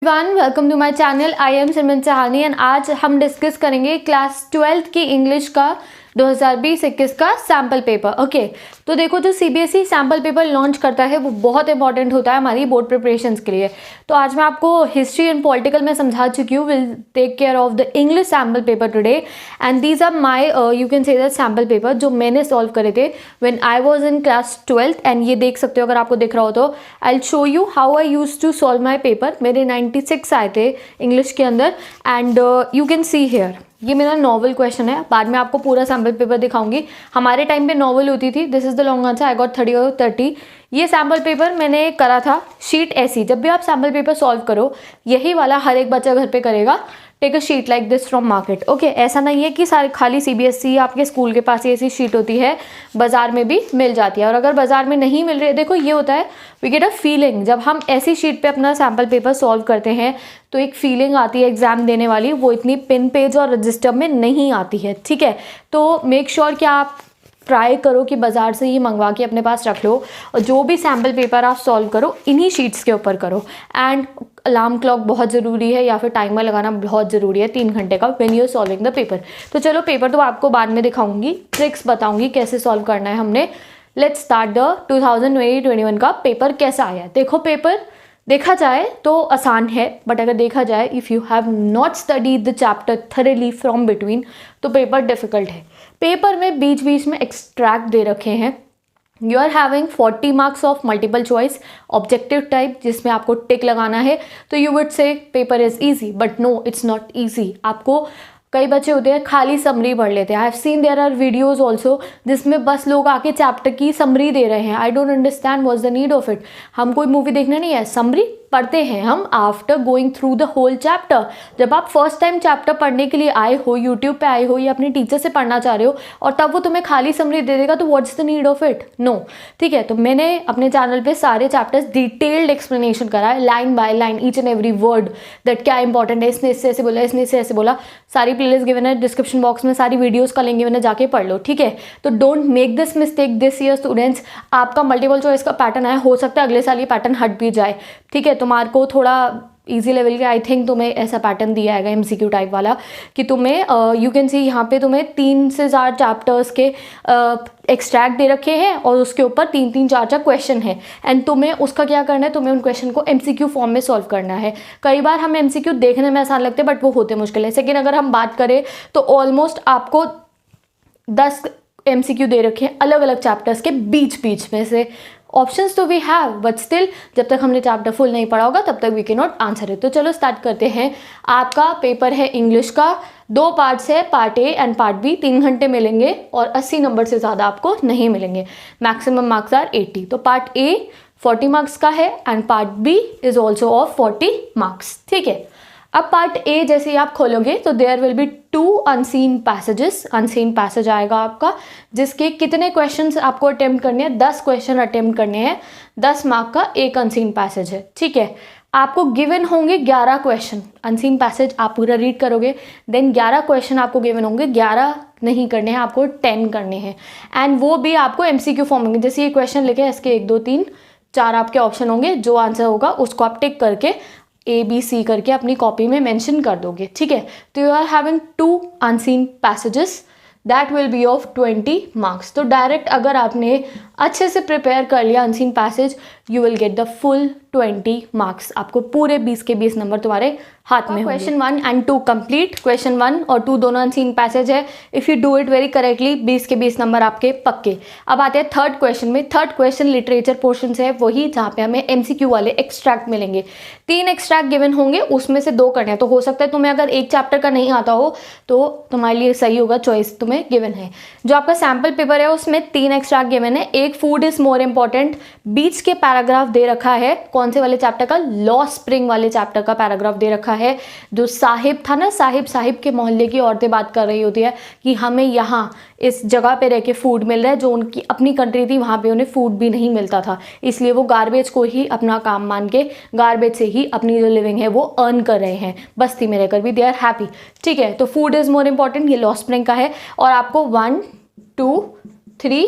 Welcome to my channel. I am Simran Sahani and आज हम discuss करेंगे क्लास 12th की इंग्लिश का 2020-21 का सैम्पल पेपर। ओके, तो देखो जो सीबीएसई सैम्पल पेपर लॉन्च करता है वो बहुत इंपॉर्टेंट होता है हमारी बोर्ड प्रिपरेशंस के लिए। तो आज मैं आपको हिस्ट्री एंड पॉलिटिकल में समझा चुकी हूँ। Will take care of the English sample paper today and these are my you can say that sample paper जो मैंने सॉल्व करे थे when I was in class 12th। एंड ये देख सकते हो, अगर आपको दिख रहा हो तो I will show you how I use to solve my paper. मेरे 96 आए थे इंग्लिश के अंदर and you can see here ये मेरा नॉवल क्वेश्चन है। बाद में आपको पूरा सैम्पल पेपर दिखाऊंगी। हमारे टाइम पे नॉवल होती थी। This is the long answer, I got 30 और 30। ये सैम्पल पेपर मैंने करा था शीट ऐसी। जब भी आप सैम्पल पेपर सॉल्व करो यही वाला हर एक बच्चा घर पे करेगा। Take a sheet like this from market. Okay, ऐसा नहीं है कि सारे खाली सीबीएसई आपके स्कूल के पास ही ऐसी शीट होती है, बाजार में भी मिल जाती है। और अगर बाजार में नहीं मिल रही है, देखो ये होता है वी गेट अ फीलिंग। जब हम ऐसी शीट पे अपना सैम्पल पेपर सॉल्व करते हैं तो एक फीलिंग आती है एग्जाम देने वाली, वो इतनी पिन पेज और रजिस्टर में नहीं आती है। ठीक है, तो मेक श्योर कि आप ट्राई करो कि बाज़ार से ही मंगवा के अपने पास रख लो और जो भी सैम्पल पेपर आप सॉल्व करो इन्हीं शीट्स के ऊपर करो। एंड अलार्म क्लॉक बहुत ज़रूरी है या फिर टाइमर लगाना बहुत ज़रूरी है 3 घंटे का when you are solving the paper. तो चलो पेपर तो आपको बाद में दिखाऊंगी, ट्रिक्स बताऊंगी कैसे सॉल्व करना है हमने। लेट्स स्टार्ट द 2020-21 का पेपर कैसा आया। देखो पेपर देखा जाए तो आसान है, बट अगर देखा जाए if you have not studied the chapter thoroughly from between तो पेपर डिफिकल्ट है। पेपर में बीच बीच में एक्सट्रैक्ट दे रखे हैं। You are having 40 marks of multiple choice objective type जिसमें आपको टिक लगाना है। तो you would say paper is easy, but no it's not easy. आपको कई बच्चे होते हैं खाली समरी पढ़ लेते हैं। I have seen there are videos also जिसमें बस लोग आके चैप्टर की समरी दे रहे हैं। I don't understand what's the need of it. हम कोई मूवी देखना नहीं है, समरी पढ़ते हैं हम after going through the whole chapter. जब आप फर्स्ट टाइम चैप्टर पढ़ने के लिए आए हो, यूट्यूब पे आए हो या अपने टीचर से पढ़ना चाह रहे हो और तब वो तुम्हें खाली समरी दे देगा तो what's the need of it. No, ठीक है। तो मैंने अपने चैनल पे सारे चैप्टर्स डिटेल्ड एक्सप्लेनेशन करा है, line by line, each and every word that क्या इंपॉर्टेंट है, इसने इससे ऐसे बोला, इसने इससे ऐसे बोला। सारी प्लेलिस्ट गिवन है डिस्क्रिप्शन बॉक्स में, सारी वीडियोज़ का लिंक गिवन है, जाके पढ़ लो। ठीक है, तो don't make this mistake this year students. आपका मल्टीपल चॉइस का पैटर्न आया, हो सकता है अगले साल ये पैटर्न हट भी जाए। ठीक है, तुम्हारे को थोड़ा इजी लेवल के आई थिंक तुम्हें ऐसा पैटर्न दिया है एमसीक्यू टाइप वाला कि तुम्हें यू कैन सी यहाँ पे तुम्हें 3 से 4 चैप्टर्स के एक्सट्रैक्ट दे रखे हैं और उसके ऊपर 3-3, 4-4 क्वेश्चन है। एंड तुम्हें उसका क्या करना है, तुम्हें उन क्वेश्चन को एमसीक्यू फॉर्म में सॉल्व करना है। कई बार हम एमसीक्यू देखने में आसान लगते हैं बट वो होते मुश्किल है। सेकेंड, अगर हम बात करें तो ऑलमोस्ट आपको 10 एमसीक्यू दे रखे हैं अलग अलग चैप्टर्स के बीच बीच में से। ऑप्शंस तो वी हैव बट स्टिल जब तक हमने चैप्टर फुल नहीं पढ़ा होगा तब तक we can not answer it. तो चलो स्टार्ट करते हैं। आपका पेपर है इंग्लिश का, 2 पार्ट्स है, part A and part B. 3 घंटे मिलेंगे और 80 नंबर से ज़्यादा आपको नहीं मिलेंगे। Maximum marks are 80। तो पार्ट ए 40 मार्क्स का है and part B is also of 40 marks. ठीक है, अब पार्ट ए जैसे ही आप खोलोगे तो there will be 2 unseen passages. Unseen passage आएगा आपका जिसके कितने क्वेश्चंस आपको अटेम्प्ट करने हैं, 10 क्वेश्चन अटेम्प्ट करने हैं। 10 मार्क का एक अनसीन पैसेज है। ठीक है, आपको गिवन होंगे 11 क्वेश्चन। अनसीन पैसेज आप पूरा रीड करोगे, देन 11 क्वेश्चन आपको गिवन होंगे। 11 नहीं करने हैं, आपको 10 करने हैं एंड वो भी आपको एमसीक्यू फॉर्म होंगे। जैसे ये क्वेश्चन लिखे, इसके 1, 2, 3, 4 आपके ऑप्शन होंगे। जो आंसर होगा उसको आप टिक करके ABC करके अपनी कॉपी में मेंशन कर दोगे। ठीक है, तो you are having 2 unseen passages that will be of 20 marks. तो डायरेक्ट अगर आपने अच्छे से प्रिपेयर कर लिया unseen passage you will get the full 20 marks. आपको पूरे 20 के 20 नंबर तुम्हारे हाथ में। Question 1 and 2 complete. क्वेश्चन 1 और 2 दोनों अनसीन पैसेज है। If you do it very correctly 20 के 20 नंबर आपके पक्के। अब आते हैं थर्ड क्वेश्चन में। थर्ड क्वेश्चन लिटरेचर पोर्शन से है, वही जहाँ पे हमें एमसीक्यू वाले एक्सट्रैक्ट मिलेंगे। 3 एक्सट्रैक्ट गिवन होंगे, उसमें से 2 करने हैं। तो हो सकता है तुम्हें अगर एक चैप्टर का नहीं आता हो तो तुम्हारे लिए सही होगा, चॉइस तुम्हें गिवन है। जो आपका सैम्पल पेपर है उसमें 3 एक्सट्रैक्ट गिवन है। एक फूड इज मोर इंपॉर्टेंट, बीच के पैराग्राफ दे रखा है। कौन से वाले चैप्टर का? लॉ स्प्रिंग वाले चैप्टर का पैराग्राफ दे रखा है। जो साहिब था ना, साहिब के मोहल्ले की औरतें बात कर रही होती है कि हमें यहाँ इस जगह पे रह के फूड मिल रहा है, जो उनकी अपनी कंट्री थी वहाँ पे उन्हें फूड भी नहीं मिलता था, इसलिए वो गार्बेज को ही अपना काम मान के गार्बेज से ही अपनी जो लिविंग है वो अर्न कर रहे हैं, बस्ती में रहकर भी दे आर हैप्पी। ठीक है, तो फूड इज़ मोर इम्पॉर्टेंट, ये लॉ स्प्रिंग का है। और आपको 1, 2, 3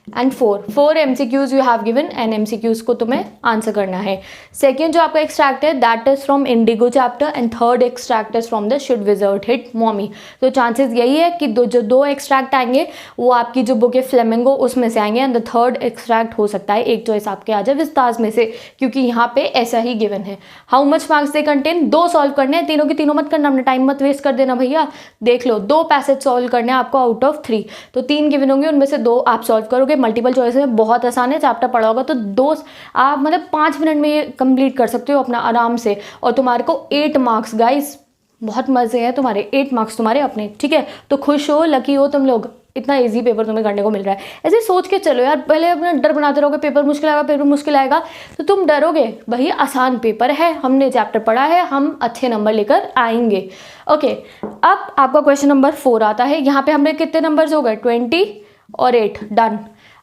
and 4 MCQs you have given and MCQs को तुम्हें आंसर करना है। सेकेंड जो आपका एक्सट्रैक्ट है that is from Indigo chapter and third extract is from the should wizard hit mommy. तो चांसेस यही है कि जो दो एक्सट्रैक्ट आएंगे वो आपकी जो बुक है फ्लेमिंगो उसमें से आएंगे एंड द थर्ड एक्सट्रैक्ट हो सकता है एक चॉइस आपके आ जाए विस्ताज में से, क्योंकि यहाँ पे ऐसा ही गिवन है। How much marks they contain, 2 solve करने हैं, तीनों के तीनों मत करना, अपना टाइम मत वेस्ट कर देना भैया। देख लो 2 पैसेज सॉल्व करने हैं आपको आउट ऑफ 3, तो 3 गिवन होंगे उनमें से 2 आप सॉल्व करोगे। मल्टीपल चॉइस में बहुत आसान है, चैप्टर पढ़ा होगा तो 2 आप मतलब 5 मिनट में ये कंप्लीट कर सकते हो अपना आराम से, और तुम्हारे को 8 मार्क्स गाइस, बहुत मजे हैं तुम्हारे, 8 मार्क्स तुम्हारे अपने, ठीक है। तो खुश हो, लकी हो तुम लोग, इतना इजी पेपर तुम्हें करने को मिल रहा है। ऐसे सोच के चलो यार, पहले अपना डर बनाते रहोगे पेपर मुश्किल आएगा, पेपर मुश्किल आएगा, तो तुम डरोगे। भाई आसान पेपर है, हमने चैप्टर पढ़ा है, हम अच्छे नंबर लेकर आएंगे। ओके, अब आपका क्वेश्चन नंबर 4 आता है। यहाँ पे हमने कितने नंबर्स हो गए, 20 और 8, डन।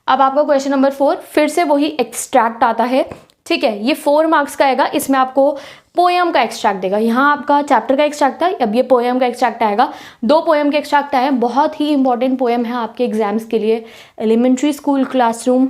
अब आपका क्वेश्चन नंबर 4 फिर से वही एक्सट्रैक्ट आता है, ठीक है। ये 4 मार्क्स का आएगा, इसमें आपको पोएम का एक्सट्रैक्ट देगा। यहाँ आपका चैप्टर का एक्सट्रैक्ट था, अब ये पोएम का एक्सट्रैक्ट आएगा। 2 पोएम के एक्सट्रैक्ट आए हैं, बहुत ही इंपॉर्टेंट पोएम है आपके एग्जाम्स के लिए। Elementary school classroom,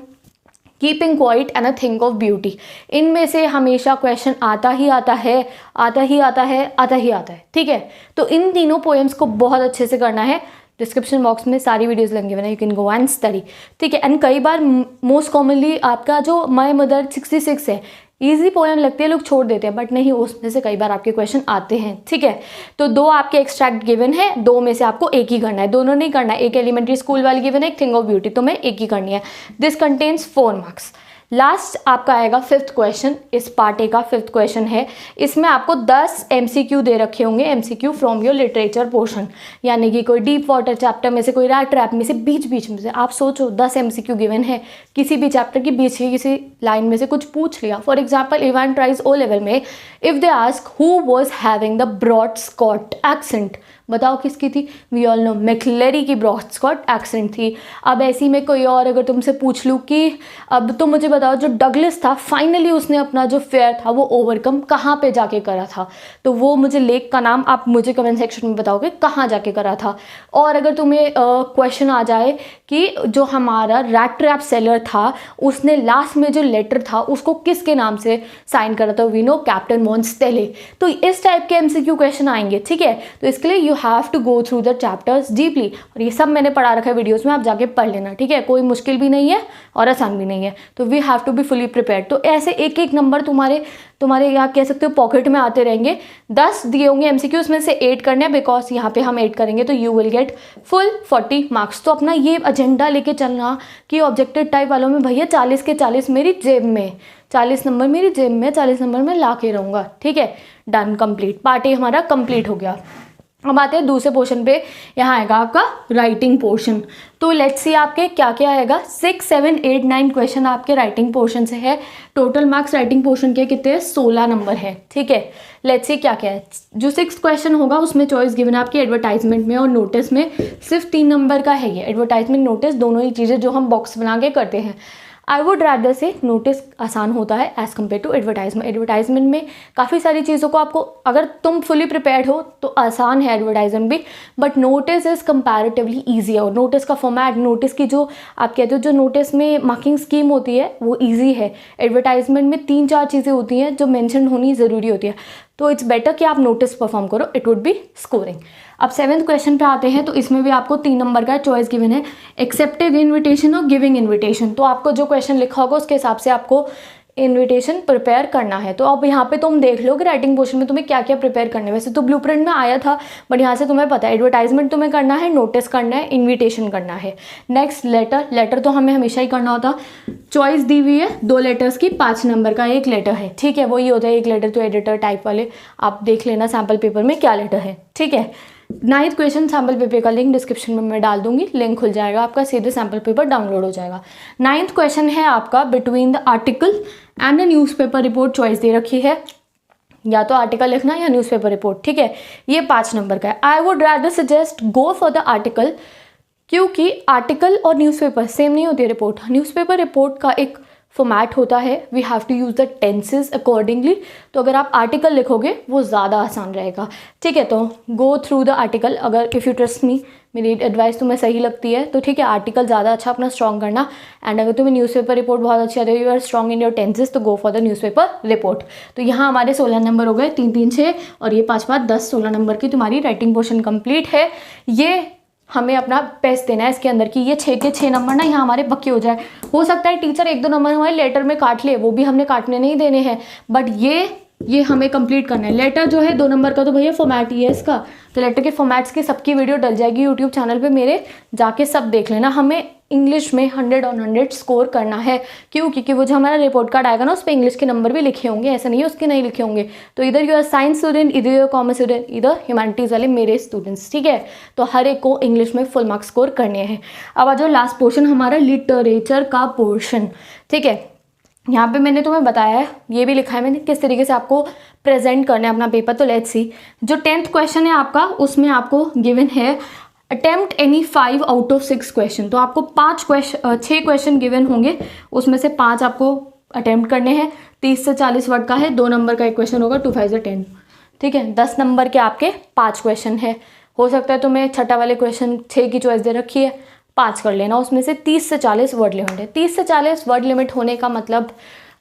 keeping quiet and a thing of beauty, इनमें से हमेशा क्वेश्चन आता ही आता है, आता ही आता है, आता ही आता है, ठीक है। तो इन तीनों पोएम्स को बहुत अच्छे से करना है। डिस्क्रिप्शन बॉक्स में सारी वीडियोस लगे हुए हैं, you can go and study, ठीक है। एंड कई बार मोस्ट कॉमनली आपका जो माय मदर 66 है, इजी पोएम लगती है, लोग छोड़ देते हैं, बट नहीं, उसमें से कई बार आपके क्वेश्चन आते हैं, ठीक है। तो 2 आपके एक्सट्रैक्ट गिवन है, 2 में से आपको एक ही करना है, दोनों नहीं करना है। एक एलिमेंट्री स्कूल वाली गिवन है, एक थिंग ऑफ ब्यूटी, तो मैं एक ही करनी है। This contains 4 marks. लास्ट आपका आएगा 5th क्वेश्चन, इस पार्ट ए का 5th क्वेश्चन है। इसमें आपको 10 MCQ दे रखे होंगे, MCQ from your literature portion, यानी कि कोई डीप वाटर चैप्टर में से, कोई रैट रैप में से, बीच बीच में से। आप सोचो 10 MCQ गिवन है, किसी भी चैप्टर की बीच की किसी लाइन में से कुछ पूछ लिया। For example even tries O level में if they ask who was having the broad Scot accent, बताओ किसकी थी, वी ऑल नो मैक्लेरी की ब्रॉड स्कॉट एक्सेंट थी। अब ऐसी में कोई और अगर तुमसे पूछ लूँ कि अब तुम मुझे बताओ जो डगलस था फाइनली उसने अपना जो फेयर था वो ओवरकम कहाँ पे जाके करा था, तो वो मुझे लेक का नाम आप मुझे कमेंट सेक्शन में बताओगे कहाँ जाके करा था। और अगर तुम्हें क्वेश्चन आ जाए कि जो हमारा रैट ट्रैप सेलर था उसने लास्ट में जो लेटर था उसको किसके नाम से साइन करा था, वी नो कैप्टन मॉन्स्टेले। तो इस टाइप के MCQ क्वेश्चन आएंगे, ठीक है। तो इसके लिए you have to go through the chapters deeply, और ये सब मैंने पढ़ा रखा है वीडियोस में, आप जाके पढ़ लेना, ठीक है। कोई मुश्किल भी नहीं है और आसान भी नहीं है, तो we have to be fully prepared. तो ऐसे एक एक नंबर तुम्हारे यहाँ कह सकते हो पॉकेट में आते रहेंगे। 10 दिए होंगे MCQ, उसमें से 8 करने हैं, बिकॉज यहाँ पे हम 8 करेंगे तो you will get full 40 marks. तो अपना ये एजेंडा लेके चलना कि ऑब्जेक्टिव टाइप वालों में भैया 40 के 40 मेरी जेब में, 40 नंबर मेरी जेब में, 40 नंबर में ला के रहूँगा, ठीक है। डन, कंप्लीट, पार्ट ए हमारा कंप्लीट हो गया। अब आते हैं दूसरे पोर्शन पे, यहाँ आएगा आपका राइटिंग पोर्शन। तो लेट्स सी आपके क्या क्या आएगा, 6, 7, 8, 9 क्वेश्चन आपके राइटिंग पोर्शन से है। टोटल मार्क्स राइटिंग पोर्शन के कितने हैं, 16 नंबर है, ठीक है। लेट्स सी क्या क्या है। जो 6th क्वेश्चन होगा उसमें चॉइस गिवन है आपकी एडवर्टाइजमेंट में और नोटिस में, सिर्फ 3 नंबर का है ये। एडवर्टाइजमेंट नोटिस दोनों ही चीज़ें जो हम बॉक्स बना के करते हैं। I would rather say notice आसान होता है as compare to advertisement. Advertisement में काफ़ी सारी चीज़ों को आपको, अगर तुम फुली प्रिपेयर्ड हो तो आसान है एडवर्टाइजमेंट भी, but notice is comparatively easy है। और नोटिस का फॉर्मेट, नोटिस की जो आप कहते हो जो नोटिस में मार्किंग स्कीम होती है वो ईजी है। एडवर्टाइजमेंट में 3-4 चीज़ें होती हैं जो मैंशन होनी ज़रूरी होती है, तो इट्स बेटर कि आप नोटिस परफॉर्म करो, इट वुड बी स्कोरिंग। अब 7th क्वेश्चन पे आते हैं, तो इसमें भी आपको 3 नंबर का चॉइस गिवन है, एक्सेप्टिंग इन्विटेशन और गिविंग इन्विटेशन। तो आपको जो क्वेश्चन लिखा होगा उसके हिसाब से आपको इन्विटेशन प्रिपेयर करना है। तो अब यहाँ पे तुम देख लो कि राइटिंग पोर्शन में तुम्हें क्या क्या प्रिपेयर करना है। वैसे तो ब्लूप्रिंट में आया था, बट यहाँ से तुम्हें पता है एडवर्टाइजमेंट तुम्हें करना है, नोटिस करना है, इन्विटेशन करना है। नेक्स्ट लेटर तो हमें हमेशा ही करना होता। चॉइस दी हुई है 2 लेटर्स की, 5 नंबर का एक लेटर है, ठीक है। वही होता है एक लेटर तो एडिटर टाइप वाले, आप देख लेना सैम्पल पेपर में क्या लेटर है, ठीक है। 9th क्वेश्चन सैम्पल पेपर का लिंक डिस्क्रिप्शन में मैं डाल दूंगी, लिंक खुल जाएगा आपका, सीधे सैम्पल पेपर डाउनलोड हो जाएगा। 9th क्वेश्चन है आपका between the article and the newspaper report, choice दे रखी है, या तो आर्टिकल लिखना या न्यूज़पेपर रिपोर्ट, ठीक है। ये 5 नंबर का है। आई would rather suggest go for the article, क्योंकि आर्टिकल और न्यूज़पेपर सेम नहीं होती है रिपोर्ट। न्यूज़पेपर रिपोर्ट का एक फॉर्मेट होता है, we have to use the tenses accordingly. तो अगर आप आर्टिकल लिखोगे वो ज़्यादा आसान रहेगा, ठीक है। तो गो थ्रू द आर्टिकल, अगर इफ़ यू ट्रस्ट मी, मेरी एडवाइस तुम्हें सही लगती है तो ठीक है, आर्टिकल ज़्यादा अच्छा अपना स्ट्रॉन्ग करना। एंड अगर तुम्हें न्यूज़पेपर रिपोर्ट बहुत अच्छी आती है, you are strong in your tenses, तो go for the newspaper report. तो यहाँ हमारे 16 नंबर हो गए, 3 3 6 और ये 5 5 10, 16 नंबर की तुम्हारी राइटिंग पोर्शन कंप्लीट है। ये हमें अपना बेस्ट देना है इसके अंदर की ये 6 के 6 नंबर ना यहाँ हमारे पक्के हो जाए। हो सकता है टीचर 1-2 नंबर हमारे लेटर में काट ले, वो भी हमने काटने नहीं देने हैं, बट ये हमें कंप्लीट करना है। लेटर जो है 2 नंबर का तो भैया फॉर्मेट ही है इसका, तो लेटर के फॉर्मेट्स की सबकी वीडियो डल जाएगी यूट्यूब चैनल पे मेरे, जाके सब देख लेना। हमें इंग्लिश में 100 on 100 स्कोर करना है। क्यों? क्योंकि वो जो हमारा रिपोर्ट कार्ड आएगा ना, उस पर इंग्लिश के नंबर भी लिखे होंगे, ऐसा नहीं है उसके नहीं लिखे होंगे। तो इधर यू आर साइंस स्टूडेंट, इधर यू आर कॉमर्स स्टूडेंट, इधर ह्यूमैनिटीज़ वाले मेरे स्टूडेंट्स, ठीक है। तो हर एक को इंग्लिश में फुल मार्क्स स्कोर करने हैं। अब आ जाओ लास्ट पोर्शन हमारा लिटरेचर का पोर्शन, ठीक है। यहाँ पे मैंने तुम्हें बताया है, ये भी लिखा है मैंने किस तरीके से आपको प्रेजेंट करना है अपना पेपर। तो लेट्स सी, जो 10th क्वेश्चन है आपका, उसमें आपको गिवन है attempt any 5 out of 6 question. तो आपको 6 क्वेश्चन गिवन होंगे, उसमें से 5 आपको अटेम्प्ट करने हैं। 30 से 40 वर्ड का है, 2 नंबर का एक क्वेश्चन होगा, 2 5 से 10, ठीक है। 10 नंबर के आपके 5 क्वेश्चन है। हो सकता है तुम्हें छठा वाले क्वेश्चन 6 की चॉइस दे रखी है, 5 कर लेना। उसमें से 30 से 40 वर्ड लिमिट है। 30 से 40 वर्ड लिमिट होने का मतलब,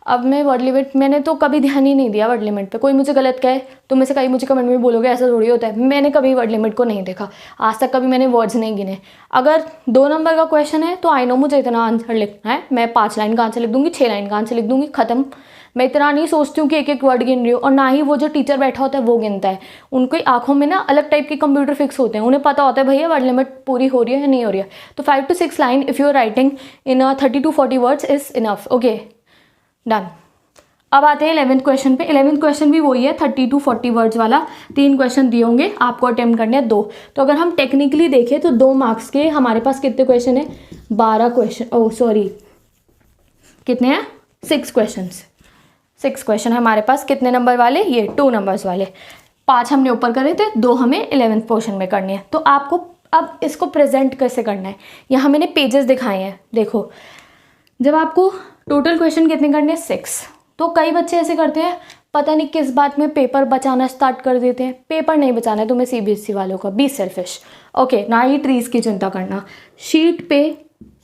अब मैं वर्ड लिमिट, मैंने तो कभी ध्यान ही नहीं दिया वर्ड लिमिट पे। कोई मुझे गलत कहे तो में से कहीं मुझे कमेंट में बोलोगे ऐसा थोड़ी होता है, मैंने कभी वर्ड लिमिट को नहीं देखा आज तक, कभी मैंने वर्ड्स नहीं गिने। अगर 2 नंबर का क्वेश्चन है तो आई नो मुझे इतना आंसर लिखना है, मैं 5 लाइन का आंसर लिख दूंगी, 6 लाइन का आंसर लिख दूंगी, खत्म। मैं इतना नहीं सोचती हूँ कि एक एक वर्ड गिन रही हूँ, और ना ही वो जो टीचर बैठा होता है वो गिनता है। उनकी आंखों में ना अलग टाइप के कंप्यूटर फिक्स होते हैं, उन्हें पता होता है भैया वर्ड लिमिट पूरी हो रही है या नहीं हो रही है। तो 5 to 6 line if you are writing in 30 to 40 words is enough, okay done. अब आते हैं 11th क्वेश्चन पे। 11th क्वेश्चन भी वही है, 30 to 40 वर्ड्स वाला। 3 क्वेश्चन दिए होंगे, आपको अटेम्प्ट करने हैं 2। तो अगर हम टेक्निकली देखें तो 2 मार्क्स के हमारे पास कितने क्वेश्चन है? 12 क्वेश्चन, ओह सॉरी कितने हैं? 6 क्वेश्चन। 6 क्वेश्चन है हमारे पास, कितने नंबर वाले? ये 2 नंबर्स वाले। 5 हमने ऊपर करे थे, 2 हमें 11th पोर्शन में करनी है। तो आपको अब इसको प्रेजेंट कैसे करना है, यहाँ मैंने पेजेस दिखाए हैं। देखो, जब आपको टोटल क्वेश्चन कितने करने हैं? 6। तो कई बच्चे ऐसे करते हैं, पता नहीं किस बात में पेपर बचाना स्टार्ट कर देते हैं। पेपर नहीं बचाना है तुम्हें सीबीएसई वालों का, बी सेल्फिश, ओके। ना ही ट्रीज की चिंता करना। शीट पे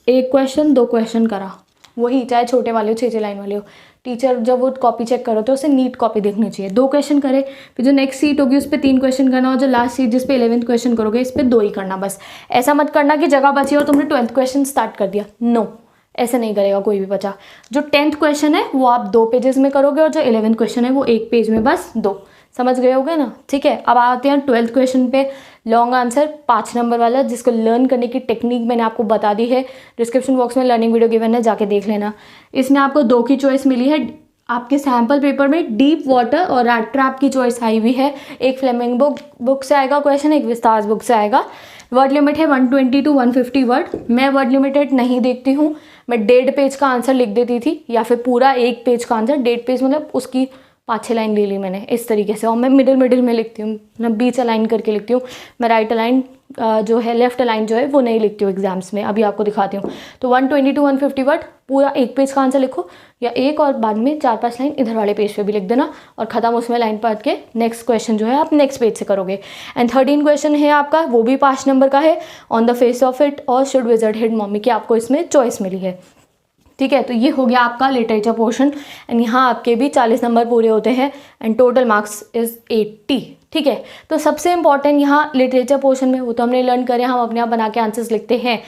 1 क्वेश्चन 2 क्वेश्चन करा, वही चाहे छोटे वाले हो 6 लाइन वाले हो। टीचर जब वो कॉपी चेक करो तो उसे नीट कॉपी देखनी चाहिए। 2 क्वेश्चन करे, फिर जो नेक्स्ट सीट होगी उस पर 3 क्वेश्चन करना, और जो लास्ट सीट जिस पे 11th क्वेश्चन करोगे इस पर 2 ही करना बस। ऐसा मत करना कि जगह बची और तुमने 12th क्वेश्चन स्टार्ट कर दिया, नो, ऐसे नहीं करेगा कोई भी बच्चा। जो 10th क्वेश्चन है वो आप 2 पेजेस में करोगे, और जो 11th क्वेश्चन है वो 1 पेज में, बस 2। समझ गए होगे ना, ठीक है। अब आते हैं 12th क्वेश्चन पे, लॉन्ग आंसर 5 नंबर वाला, जिसको लर्न करने की टेक्निक मैंने आपको बता दी है। डिस्क्रिप्शन बॉक्स में लर्निंग वीडियो गिवन है, जाके देख लेना। इसमें आपको 2 की चॉइस मिली है। आपके सैम्पल पेपर में डीप वाटर और रैट ट्रैप की चॉइस आई हुई है। एक फ्लेमिंगो बुक से आएगा क्वेश्चन, एक विस्तार बुक से आएगा। वर्ड लिमिट है 120 to 150 वर्ड। मैं वर्ड लिमिटेड नहीं देखती हूँ, मैं 1.5 पेज का आंसर लिख देती थी, या फिर पूरा 1 पेज का आंसर। 1.5 पेज मतलब उसकी 5-6 लाइन ले ली मैंने इस तरीके से। और मैं मिडिल में लिखती हूँ, मैं बीच अलाइन करके लिखती हूँ। मैं राइट अलाइन जो है, लेफ्ट अलाइन जो है वो नहीं लिखती हूँ एग्जाम्स में, अभी आपको दिखाती हूँ। तो 120 to 150 वर्ड, पूरा 1 पेज का आंसर लिखो, या 1 और बाद में 4-5 लाइन इधर वाले पेज पे भी लिख देना, और ख़त्म। उसमें लाइन पढ़ के नेक्स्ट क्वेश्चन जो है आप नेक्स्ट पेज से करोगे। एंड 13 क्वेश्चन है आपका, वो भी 5 नंबर का है। On the face of it और शुड विजिट हिड मम्मी की आपको इसमें चॉइस मिली है, ठीक है। तो ये हो गया आपका लिटरेचर पोर्शन, एंड यहाँ आपके भी 40 नंबर पूरे होते हैं, एंड टोटल मार्क्स इज 80, ठीक है। तो सबसे इंपॉर्टेंट यहाँ लिटरेचर पोर्शन में, वो तो हमने लर्न करे, हम अपने आप बना के आंसर्स लिखते हैं।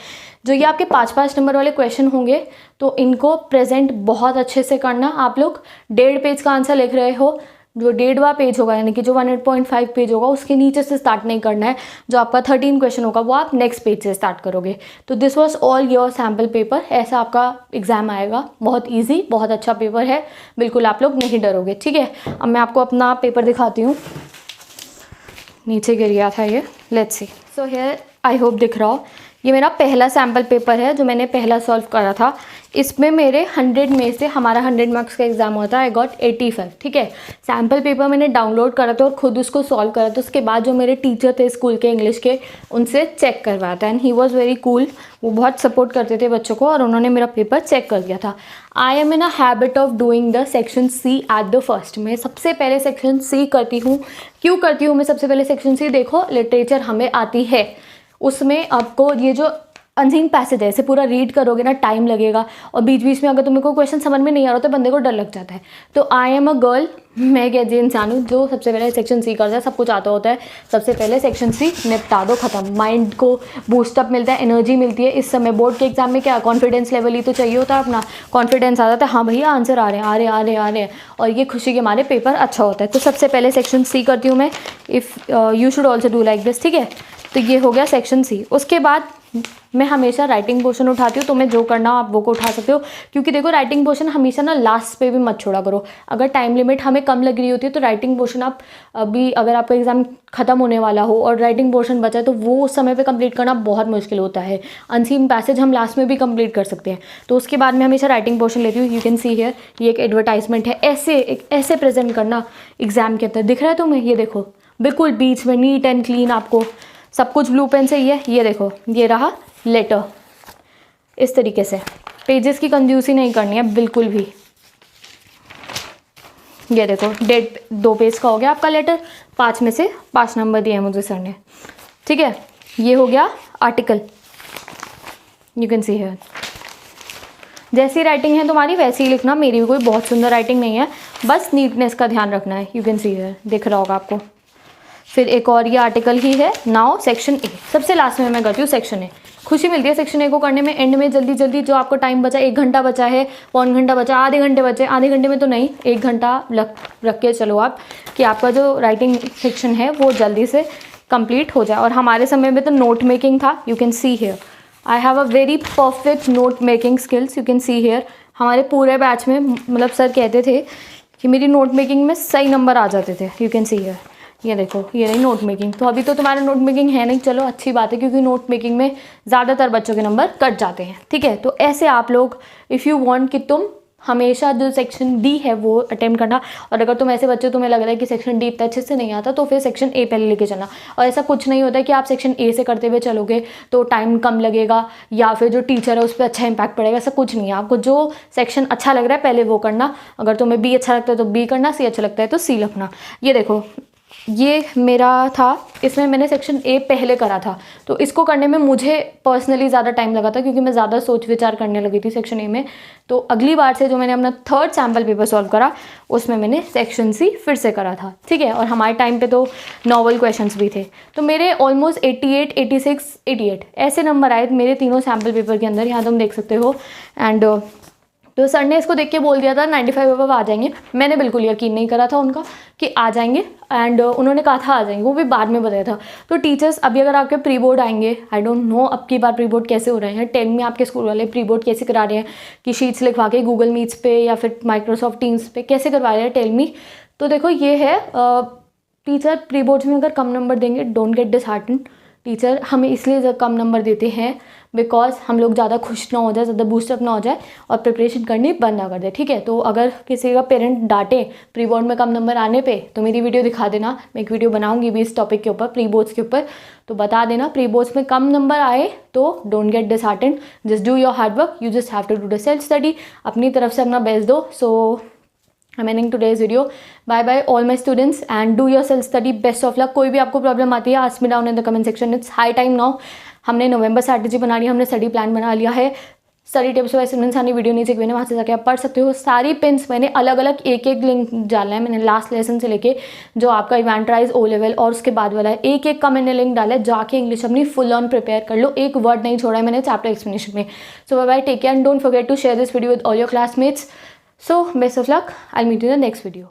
जो ये आपके 5-5 नंबर वाले क्वेश्चन होंगे, तो इनको प्रेजेंट बहुत अच्छे से करना। आप लोग 1.5 पेज का आंसर लिख रहे हो, जो 1.5वां पेज होगा, यानी कि जो 1.5 पेज होगा, उसके नीचे से स्टार्ट नहीं करना है। जो आपका 13 क्वेश्चन होगा वो आप नेक्स्ट पेज से स्टार्ट करोगे। तो this was all your sample paper. ऐसा आपका एग्जाम आएगा, बहुत इजी, बहुत अच्छा पेपर है, बिल्कुल आप लोग नहीं डरोगे, ठीक है। अब मैं आपको अपना पेपर दिखाती हूँ, नीचे गिर गया था ये, let's see. So here I hope दिख रहा हो, ये मेरा पहला सैम्पल पेपर है जो मैंने पहला सॉल्व करा था। इसमें मेरे 100 में से, हमारा 100 मार्क्स का एग्जाम होता है, आई गॉट 85। ठीक है, सैम्पल पेपर मैंने डाउनलोड करा था और खुद उसको सॉल्व करा था। उसके बाद जो मेरे टीचर थे स्कूल के इंग्लिश के, उनसे चेक करवाया था and he was very cool. वो बहुत सपोर्ट करते थे बच्चों को और उन्होंने मेरा पेपर चेक कर दिया था। I am in a habit of doing the section C at the first. मैं सबसे पहले सेक्शन सी करती हूँ। क्यों करती हूँ मैं सबसे पहले सेक्शन सी? देखो, लिटरेचर हमें आती है, उसमें आपको ये जो अनसीन पैसेज है इसे पूरा रीड करोगे ना, टाइम लगेगा, और बीच बीच में अगर तुम्हें कोई क्वेश्चन समझ में नहीं आ रहा तो बंदे को डर लग जाता है। तो आई एम अ गर्ल, मैं एक ऐसी इंसान हूँ जो सबसे पहले सेक्शन सी करता है। सब कुछ आता होता है, सबसे पहले सेक्शन सी निपटा दो, खत्म। माइंड को बूस्टअप मिलता है, एनर्जी मिलती है। इस समय बोर्ड के एग्जाम में क्या कॉन्फिडेंस लेवल ही तो चाहिए होता है अपना। कॉन्फिडेंस आ जाता है, हाँ भैया आंसर आ रहे हैं, आ रहे हैं, आ रहे हैं, आ रहे हैं, और ये खुशी के मारे पेपर अच्छा होता है। तो सबसे पहले सेक्शन सी करती हूँ मैं। If you should also do like this. ठीक है, तो ये हो गया सेक्शन सी। उसके बाद मैं हमेशा राइटिंग पोर्शन उठाती हूँ। तुम्हें जो करना हो आप वो को उठा सकते हो, क्योंकि देखो राइटिंग पोर्शन हमेशा ना लास्ट पे भी मत छोड़ा करो। अगर टाइम लिमिट हमें कम लग रही होती है तो राइटिंग पोर्शन आप अभी, अगर आपका एग्जाम खत्म होने वाला हो और राइटिंग पोर्शन बचा है तो वो उस समय पे कंप्लीट करना बहुत मुश्किल होता है। अनसीन पैसेज हम लास्ट में भी कंप्लीट कर सकते हैं, तो उसके बाद मैं हमेशा राइटिंग पोर्शन लेती हूँ। यू कैन सी हियर, ये एक एडवर्टाइजमेंट है। ऐसे प्रेजेंट करना एग्जाम के अंदर, दिख रहा है तुम्हें? ये देखो, बिल्कुल बीच में नीट एंड क्लीन, आपको सब कुछ ब्लू पेन से ही है। ये देखो, ये रहा लेटर। इस तरीके से पेजेस की कंजूसी नहीं करनी है बिल्कुल भी। ये देखो, डेट 2 पेज का हो गया आपका लेटर। 5 में से 5 नंबर दिए हैं मुझे सर ने। ठीक है, ये हो गया article. You can see here, जैसी राइटिंग है तुम्हारी वैसी ही लिखना। मेरी भी कोई बहुत सुंदर राइटिंग नहीं है, बस नीटनेस का ध्यान रखना है। यू कैन सी हियर, दिख रहा होगा आपको। फिर एक और ये आर्टिकल ही है। नाउ सेक्शन ए, सबसे लास्ट में मैं करती हूँ सेक्शन ए। खुशी मिलती है सेक्शन ए को करने में। एंड में जल्दी जल्दी जो आपको टाइम बचा, 1 घंटा बचा है, 1 घंटा बचा, आधे घंटे बचे, आधे घंटे में तो नहीं, 1 घंटा रख के चलो आप, कि आपका जो राइटिंग सेक्शन है वो जल्दी से कंप्लीट हो जाए। और हमारे समय में तो नोट मेकिंग था। You can see here, I have a very perfect note making skills. You can see here, हमारे पूरे बैच में मतलब सर कहते थे कि मेरी नोट मेकिंग में सही नंबर आ जाते थे। यू कैन सी हियर, ये देखो, ये रही नोट मेकिंग। तो अभी तो तुम्हारा नोट मेकिंग है नहीं, चलो अच्छी बात है, क्योंकि नोट मेकिंग में ज़्यादातर बच्चों के नंबर कट जाते हैं। ठीक है, तो ऐसे आप लोग इफ़ यू वांट कि तुम हमेशा जो सेक्शन डी है वो अटेम्प्ट करना, और अगर तुम ऐसे बच्चे तुम्हें लग रहा है कि सेक्शन डी इतना अच्छे से नहीं आता तो फिर सेक्शन ए पहले लेके चलना। और ऐसा कुछ नहीं होता है कि आप सेक्शन ए से करते हुए चलोगे तो टाइम कम लगेगा या फिर जो टीचर है उस पर अच्छा इंपैक्ट पड़ेगा, ऐसा कुछ नहीं है। आपको जो सेक्शन अच्छा लग रहा है पहले वो करना। अगर तुम्हें बी अच्छा लगता है तो बी करना, सी अच्छा लगता है तो सी लिखना। ये देखो, ये मेरा था, इसमें मैंने सेक्शन ए पहले करा था, तो इसको करने में मुझे पर्सनली ज़्यादा टाइम लगा था, क्योंकि मैं ज़्यादा सोच विचार करने लगी थी सेक्शन ए में। तो अगली बार से जो मैंने अपना 3rd सैम्पल पेपर सॉल्व करा उसमें मैंने सेक्शन सी फिर से करा था। ठीक है, और हमारे टाइम पे तो नॉवल क्वेश्चंस भी थे, तो मेरे ऑलमोस्ट 88, 86, 88 ऐसे नंबर आए मेरे तीनों सैम्पल पेपर के अंदर। यहाँ तुम देख सकते हो। एंड तो सर ने इसको देख के बोल दिया था 95 अब आ जाएंगे। मैंने बिल्कुल यकीन नहीं करा था उनका कि आ जाएंगे, एंड उन्होंने कहा था आ जाएंगे, वो भी बाद में बताया था। तो टीचर्स अभी अगर आपके प्री बोर्ड आएंगे, आई डोंट नो अब की बार प्री बोर्ड कैसे हो रहे हैं, 10 में आपके स्कूल वाले प्री बोर्ड कैसे करा रहे हैं, कि शीट्स लिखवा के गूगल मीट्स पे या फिर माइक्रोसॉफ्ट टीम्स पे कैसे करवा रहे हैं, टेल मी। तो देखो ये है, टीचर प्री बोर्ड्स में अगर कम नंबर देंगे, डोंट गेट डिसहार्टन। टीचर हमें इसलिए कम नंबर देते हैं बिकॉज हम लोग ज़्यादा खुश ना हो जाए, ज़्यादा बूस्टअप ना हो जाए और प्रिपरेशन करनी बंद ना कर दे। ठीक है, तो अगर किसी का पेरेंट डांटे प्री बोर्ड में कम नंबर आने पे तो मेरी वीडियो दिखा देना। मैं एक वीडियो बनाऊंगी भी इस टॉपिक के ऊपर, प्री बोर्ड्स के ऊपर, तो बता देना प्री बोर्ड्स में कम नंबर आए तो don't get dishearten, just do your hard work, you just have to do the self study, अपनी तरफ से अपना बेस्ट दो। सो I'm ending today's video. Bye bye all my students and do your self study. Best of luck. कोई भी आपको problem आती है ask me down in the comment section. It's high time now. हमने नवंबर स्ट्रैटेजी बना लिया, हमने स्टडी प्लान बना लिया है। स्टडी टिप्स वाइज स्टूडेंट्स आने वीडियो नीचे मैंने वहाँ से जाके आप पढ़ सकते हो। सारी पिन्स मैंने अलग अलग एक लिंक डाला है, मैंने लास्ट लेसन से लेके जो आपका इवेंटराइज ओ लेवल और उसके बाद वाला है, एक का मैंने लिंक डाला है। जाके इंग्लिश अपनी फुल ऑन प्रिपेयर कर लो, एक वर्ड नहीं छोड़ा है मैंने चैप्टर एक्सप्लेनेशन में। So bye bye, take care and don't forget to share this video with all your classmates. So best of luck. I'll meet you in the next video.